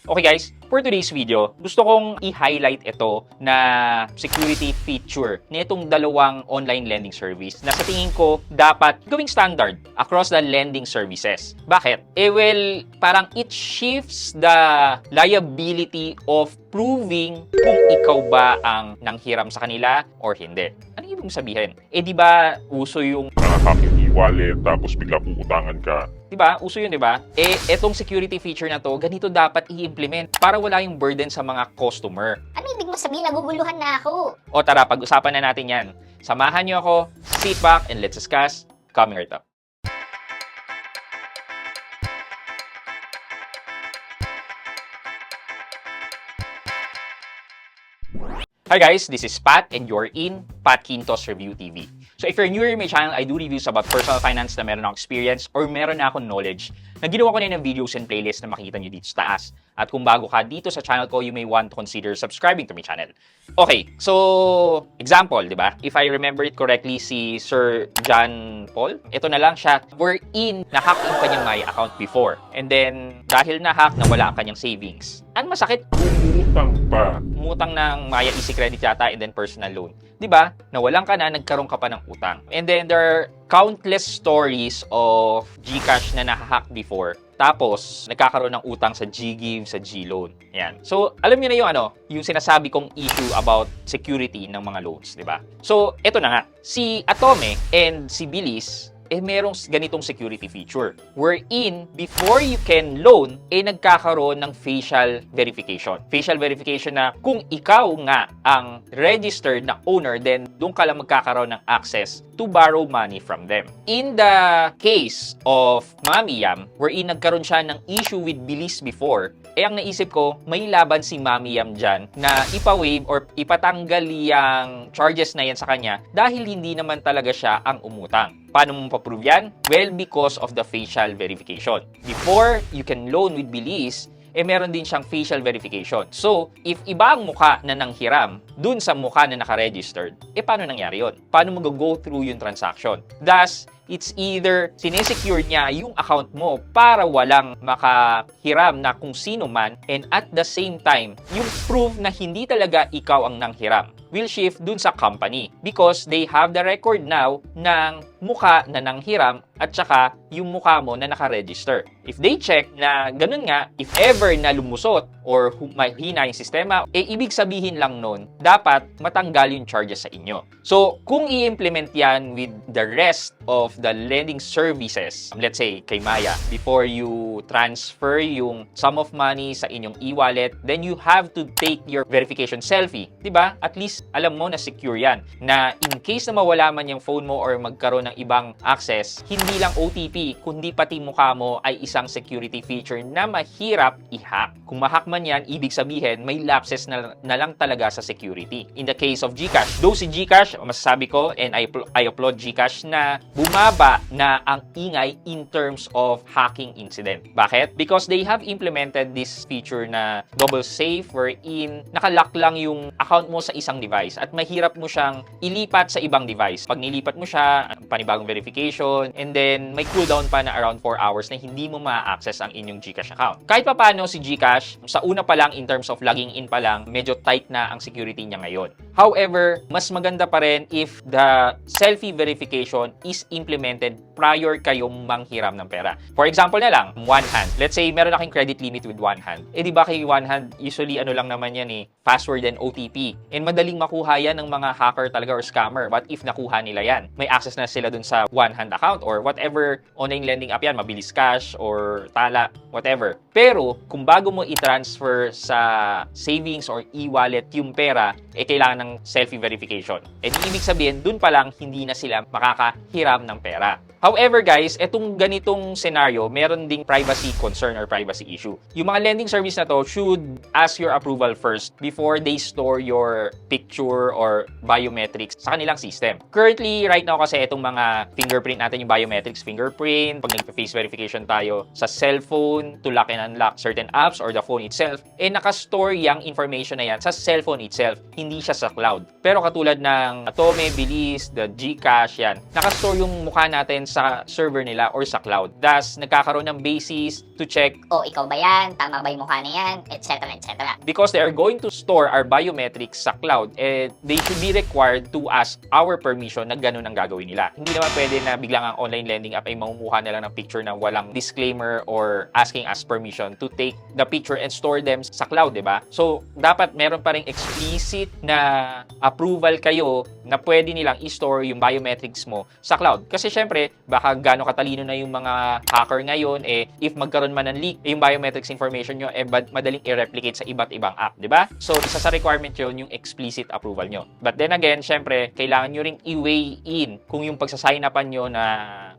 Okay guys, for today's video, gusto kong i-highlight ito na security feature nitong dalawang online lending service na sa tingin ko dapat gawing standard across the lending services. Bakit? Well, parang it shifts the liability of proving kung ikaw ba ang nanghiram sa kanila or hindi. Ano ibig sabihin? Di ba uso yung hacking e-wallet tapos bigla puutangan ka. Diba? Uso yun, diba? Etong security feature na to, ganito dapat i-implement para wala yung burden sa mga customer. Ano ibig mo sabihin? Naguguluhan na ako. O tara, pag-usapan na natin yan. Samahan nyo ako, sit back, and let's discuss. Coming right up. Hi guys, this is Pat and you're in Pat Quintos Review TV. So if you're new here in my channel, I do reviews about personal finance na meron akong experience or meron na akong knowledge na ginawa ko na ng videos and playlists na makikita nyo dito sa taas. At kung bago ka dito sa channel ko, you may want to consider subscribing to my channel. Okay, so example, di ba? If I remember it correctly, si Sir John Paul, ito na lang siya, wherein na-hack yung kanyang Maya account before. And then, dahil na-hack, nawala ang kanyang savings. Ang masakit, Umutang pa. umutang ng Maya Easy Credit yata and then personal loan. 'Di ba? Nawalan ka na, nagkaroon ka pa ng utang. And then there are countless stories of GCash na nahahack before. Tapos nagkakaroon ng utang sa GGive, sa GLoan. Yan. So, alam niyo na yung yung sinasabi kong issue about security ng mga loans, 'di ba? So, eto na nga. Si Atome and si Bilis merong ganitong security feature wherein before you can loan, nagkakaroon ng facial verification. Facial verification na kung ikaw nga ang registered na owner, then doon ka lang magkakaroon ng access to borrow money from them. In the case of Mami Yam, wherein nagkaroon siya ng issue with Bilis before, ang naisip ko, may laban si Mami Yam dyan na ipa-waive or ipatanggal yung charges na yan sa kanya dahil hindi naman talaga siya ang umutang. Paano mo pa-prove yan? Well, because of the facial verification. Before you can loan with Bilis, meron din siyang facial verification. So, if iba ang mukha na nanghiram dun sa mukha na nakaregistered, paano nangyari yun? Paano mo go through yung transaction? Thus, it's either sinesecure niya yung account mo para walang makahiram na kung sino man, and at the same time, yung proof na hindi talaga ikaw ang nanghiram will shift dun sa company because they have the record now ng mukha na nanghiram at saka yung mukha mo na nakaregister. If they check na ganun nga, if ever na lumusot or mahina yung sistema, ibig sabihin lang nun, dapat matanggal yung charges sa inyo. So, kung i-implement yan with the rest of the lending services, let's say kay Maya, before you transfer yung sum of money sa inyong e-wallet, then you have to take your verification selfie. Diba? At least alam mo na secure yan. Na in case na mawala man yung phone mo or magkaroon ng ibang access, hindi lang OTP, kundi pati mukha mo ay isang security feature na mahirap i-hack. Kung ma-hack man yan, ibig sabihin may lapses na lang talaga sa security. In the case of GCash, though si GCash, masasabi ko, and I applaud GCash na bumaba na ang ingay in terms of hacking incident. Bakit? Because they have implemented this feature na double safe wherein nakalock lang yung account mo sa isang device at mahirap mo siyang ilipat sa ibang device. Pag nilipat mo siya, panibagong verification, and then may cooldown pa na around 4 hours na hindi mo ma-access ang inyong GCash account. Kahit pa paano si GCash, sa una pa lang in terms of logging in pa lang, medyo tight na ang security niya ngayon. However, mas maganda pa rin if the selfie verification is implemented prior kayong manghiram ng pera. For example na lang, one hand. Let's say meron akong credit limit with one hand. Di ba kay one hand, usually lang naman yan password and OTP. And madaling makuha yan ng mga hacker talaga or scammer. What if nakuha nila yan? May access na sila dun sa one hand account or whatever online lending app yan, Mabilis Cash or Tala, whatever. Pero kung bago mo i-transfer sa savings or e-wallet yung pera, kailangan ng selfie verification. Ibig sabihin, dun pa lang hindi na sila makakahiram ng pera. However guys, etong ganitong scenario, meron ding privacy concern or privacy issue. Yung mga lending service na to should ask your approval first before they store your picture or biometrics sa kanilang system. Currently, right now kasi itong mga fingerprint natin, yung biometrics fingerprint, pag nag-face verification tayo sa cellphone to lock and unlock certain apps or the phone itself, nakastore yung information na yan sa cellphone itself, hindi siya sa cloud. Pero katulad ng Atome, Bilis, the GCash, yan, nakastore yung mukha natin sa server nila or sa cloud. Thus, nagkakaroon ng basis to check O, ikaw ba yan? Tama ba yung mukha na yan? Etc. etc. because they are going to store our biometrics sa cloud, they should be required to ask our permission na ganun ang gagawin nila. Hindi naman pwede na biglang ang online lending app ay mamumuha na lang ng picture na walang disclaimer or asking us permission to take the picture and store them sa cloud, di ba? So, dapat meron pa ring explicit na approval kayo na pwede nilang i-store yung biometrics mo sa cloud. Kasi syempre, baka gaano katalino na yung mga hacker ngayon, if magkaroon man ng leak, yung biometrics information nyo, madaling i-replicate sa iba't ibang app, di ba? So, isa sa requirement yun, yung explicit approval nyo. But then again, syempre, kailangan nyo ring i-weigh in kung yung pagsasign upan nyo na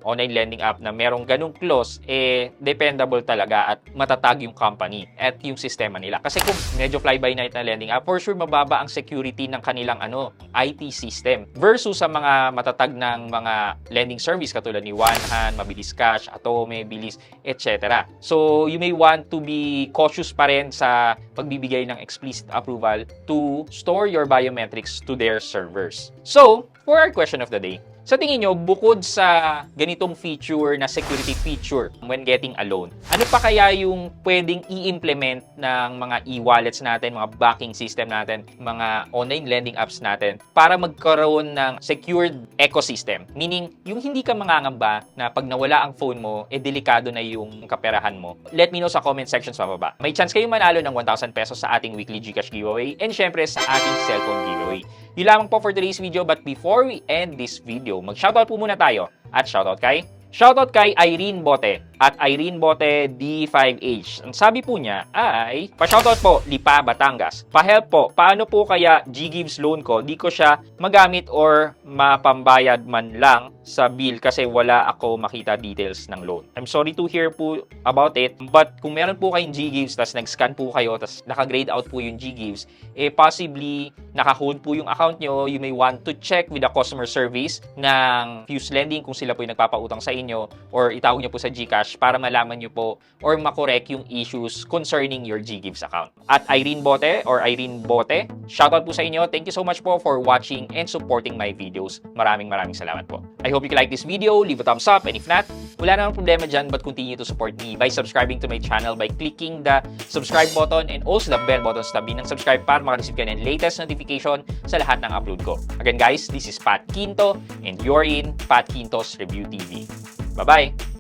online lending app na merong ganung clause, dependable talaga at matatag yung company at yung sistema nila. Kasi kung medyo fly-by-night na lending app, for sure mababa ang security ng kanilang IT system versus sa mga matatag ng mga lending service katulad ni OneHand, Mabilis Cash, Atome, Bilis, etc. So, you may want to be cautious pa rin sa pagbibigay ng explicit approval to store your biometrics to their servers. So, for our question of the day, sa tingin nyo, bukod sa ganitong feature na security feature when getting a loan, ano pa kaya yung pwedeng i-implement ng mga e-wallets natin, mga banking system natin, mga online lending apps natin para magkaroon ng secured ecosystem? Meaning, yung hindi ka mangangamba na pag nawala ang phone mo, delikado na yung kaperahan mo. Let me know sa comment section sa baba. May chance kayong manalo ng 1,000 pesos sa ating weekly GCash giveaway and syempre sa ating cellphone giveaway. Yun lamang po for today's video, but before we end this video, mag-shoutout po muna tayo. At shoutout kay Irene Bote at Irene Bote D5H. Ang sabi po niya ay, pa-shoutout po, Lipa, Batangas. Pa-help po, paano po kaya Ggives loan ko? Di ko siya magamit or mapambayad man lang sa bill kasi wala ako makita details ng loan. I'm sorry to hear po about it, but kung meron po kayong Ggives, tas nag-scan po kayo, tas naka-grade out po yung Ggives, possibly naka-hold po yung account nyo, you may want to check with the customer service ng Fuse Lending kung sila po yung nagpapautang sa inyo or itawag nyo po sa GCash para malaman nyo po or makorek yung issues concerning your Ggives account. At Irene Bote or Irene Bote, shoutout po sa inyo. Thank you so much po for watching and supporting my videos. Maraming salamat po. I hope you like this video, leave a thumbs up, and if not, wala namang problema dyan, but continue to support me by subscribing to my channel by clicking the subscribe button and also the bell button sa tabi ng subscribe para makareceive ka ng latest notification sa lahat ng upload ko. Again guys, this is Pat Quinto and you're in Pat Quinto's Review TV. Bye-bye!